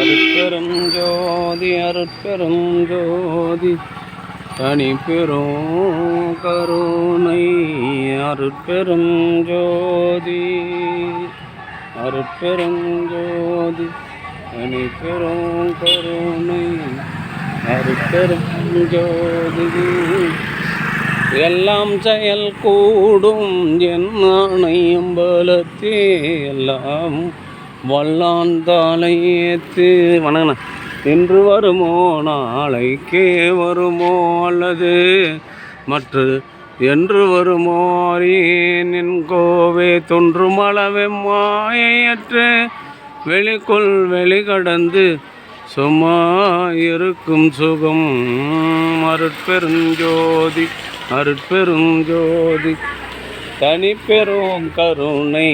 அருட்பெரும் ஜோதி அருட்பெரும் ஜோதி தனி பெரும் கருணை அருட்பெரும் ஜோதி அருட்பெரும் ஜோதி தனி பெரும் கருணை அருட்பெரும் ஜோதி. எல்லாம் செயல் கூடும் என் அம்பலத்தே எல்லாம் வல்லான் தாளையேத்து வணங்கண்ணா. இன்று வருமோ நாளைக்கே வருமோ அல்லது மற்ற என்று வருமோ அறியேன் கோவே தோன்றும் அளவெம்மாயற்று வெளிக்குள் வெளிகடந்து சும்மா இருக்கும் சுகம் அருட்பெருஞ்சோதி அருட்பெருஞ்சோதி தனி பெரும் கருணை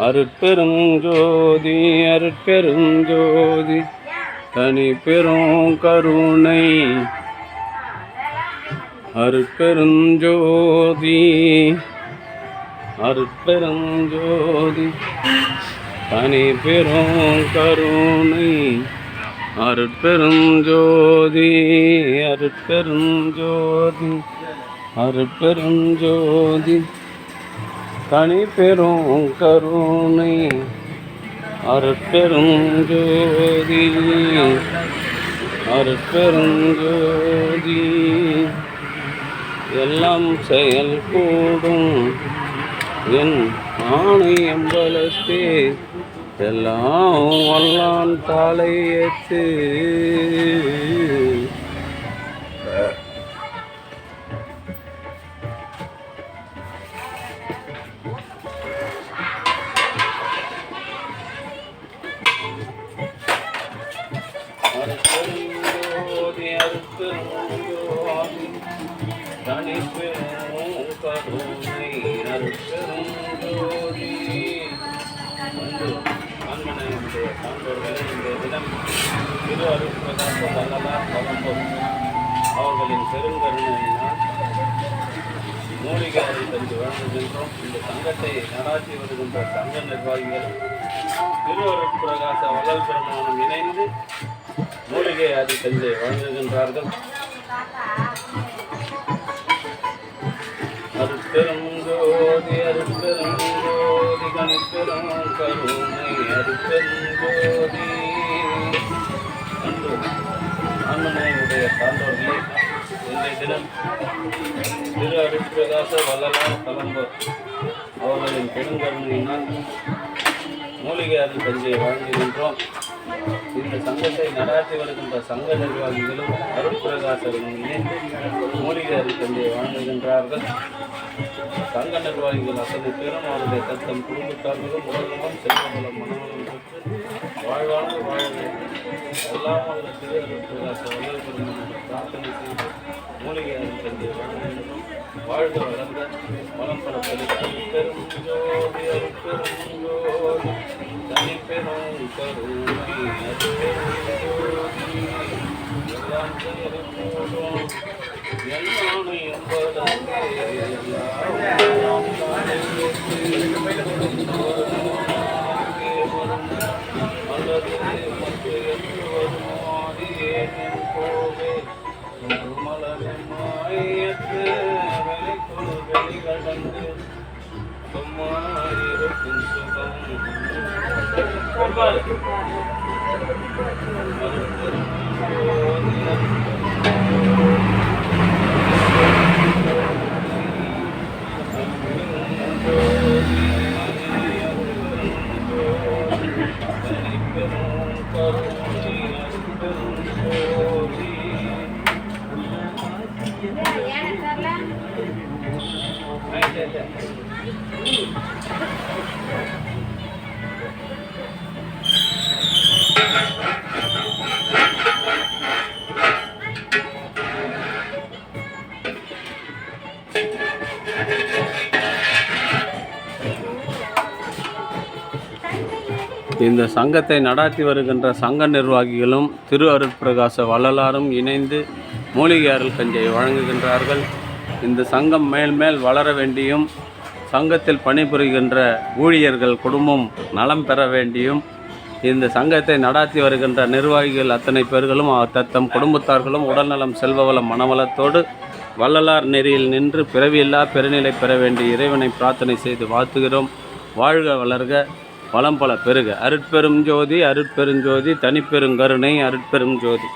அருட்பெருஞ்சோதி அருட்பெருஞ்சோதி தனி பெரும் கருணை அருட்பெருஞ்சோதி அருட்பெருஞ்சோதி தனி பெரும் கருணை அருட்பெருஞ்சோதி அருட்பெருஞ்சோதி அருட்பெருஞ்சோதி தனி பெரும் கருணை அருட்பெருஞ்சோதி அருட்பெருஞ்சோதி. எல்லாம் செயல் கூடும் என் ஆணை அம்பலத்தே எல்லாம் வல்லான் தாளையேத்து அருட்பெருஞ்சோதி அருட்பெருஞ்சோதி தனி பெரும் கருணை அருட்பெருஞ்சோதி. ஆன்மனையுடைய சான்றோர்களை இந்த தினம் திரு அருட்பிரகாச வள்ளலார் பழம்பொருள் அவர்களின் பெருங்கருணையினால் மூலிகை அறிவித்து வழங்குகின்றோம். இந்த சங்கத்தை நடாத்தி வருகின்ற சங்க நிர்வாகிகளும் திரு அருட்பிரகாச வள்ளல் பெருமானும் இணைந்து மூலிகை அறிவித்து வழங்குகின்றார்கள். அருட்பெருஞ்சோதி அருட்பெருஞ்சோதி தனிப்பெரும் கருணை அருட்பெருஞ்சோதி. அன்று ஆன்மனையுடைய சான்றோர்களை இன்றைய தினம் திரு அருட்பிரகாச வள்ளலார் பழம்பொருள் அவர்களின் பெருங்கருணையினால் மூலிகை அறிவிப்பை வழங்குகின்றோம். இந்த சங்கத்தை நடாத்தி வருகின்ற சங்க நிர்வாகிகளும் அருட்பிரகாசரும் இணைந்து மூலிகை அறிவிப்பை வழங்குகின்றார்கள். சங்க நிர்வாகிகள் அத்தனை பேரும் அவருடைய தத்தம் குடும்பத்தார்களும் உலகமும் செல்வங்களும் மனநலம் பெற்று வாழ்வான வாழ எல்லாம் உள்ள திரு அருட்பிரகாச வள்ளல் பெருமானை பிரார்த்தனை செய்து மூலிகை அறிவிப்பை வழங்குகின்றோம். வாழ்க வளர்ந்த வளம் பரப்பது அருட்பெருஞ்சோதி அருட்பெருஞ்சோதி தனி பெரும் கருணை அருட்பெருஞ்சோதி. எல்லாம் செயலும் கூடும் எல்லாமே என்பதே அல்லது மற்ற என்று வருமாறியேன் கோவே மலரமாயற்று வெளிக்குள் வெளிகடந்து சும்மா இருக்கும் சுகம் இந்த சங்கத்தை நடாத்தி வருகின்ற சங்க நிர்வாகிகளும் திரு அருட்பிரகாச வள்ளலாரும் இணைந்து மூலிகை அருள் கஞ்சை வழங்குகின்றார்கள். இந்த சங்கம் மேல் வளர வேண்டியும் சங்கத்தில் பணிபுரிகின்ற ஊழியர்கள் குடும்பம் நலம் பெற வேண்டியும் இந்த சங்கத்தை நடாத்தி வருகின்ற நிர்வாகிகள் அத்தனை பேர்களும் தத்தம் குடும்பத்தார்களும் உடல்நலம் செல்வவளம் மனவளத்தோடு வள்ளலார் நெறியில் நின்று பிறவியில்லா பெருநிலை பெற வேண்டிய இறைவனை பிரார்த்தனை செய்து வாழ்த்துகிறோம். வாழ்க வளர்க, வளம் பல பெருக. அருட்பெரும் ஜோதி, அருட்பெருஞ்சோதி, தனிப்பெருங்கருணை, அருட்பெரும் ஜோதி.